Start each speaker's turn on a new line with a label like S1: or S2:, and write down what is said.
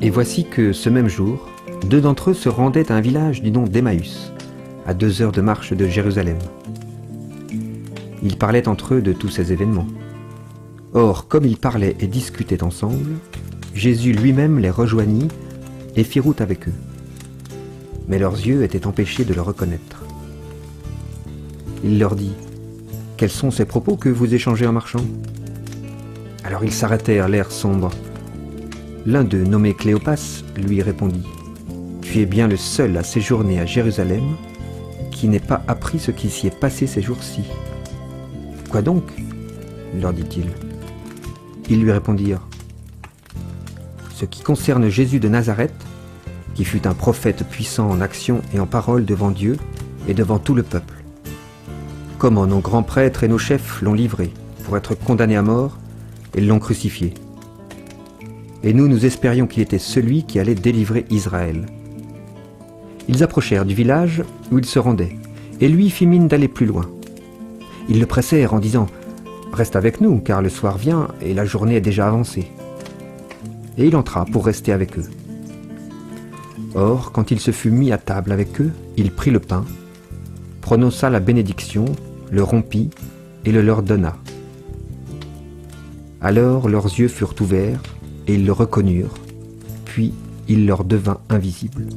S1: Et voici que, ce même jour, 2 d'entre eux se rendaient à un village du nom d'Emmaüs, à 2 heures de marche de Jérusalem. Ils parlaient entre eux de tous ces événements. Or, comme ils parlaient et discutaient ensemble, Jésus lui-même les rejoignit et fit route avec eux. Mais leurs yeux étaient empêchés de le reconnaître. Il leur dit : « Quels sont ces propos que vous échangez en marchant ?» Alors ils s'arrêtèrent, l'air sombre. L'un d'eux, nommé Cléopas, lui répondit : « Tu es bien le seul à séjourner à Jérusalem qui n'ait pas appris ce qui s'y est passé ces jours-ci. »« Quoi donc ?» leur dit-il. Ils lui répondirent : « Ce qui concerne Jésus de Nazareth, qui fut un prophète puissant en action et en parole devant Dieu et devant tout le peuple. Comment nos grands prêtres et nos chefs l'ont livré pour être condamné à mort et l'ont crucifié. Et nous espérions qu'il était celui qui allait délivrer Israël. » Ils approchèrent du village où il se rendait, et lui fit mine d'aller plus loin. Ils le pressèrent en disant : « Reste avec nous, car le soir vient et la journée est déjà avancée. » Et il entra pour rester avec eux. Or, quand il se fut mis à table avec eux, il prit le pain, prononça la bénédiction, le rompit et le leur donna. Alors leurs yeux furent ouverts et ils le reconnurent, puis il leur devint invisible.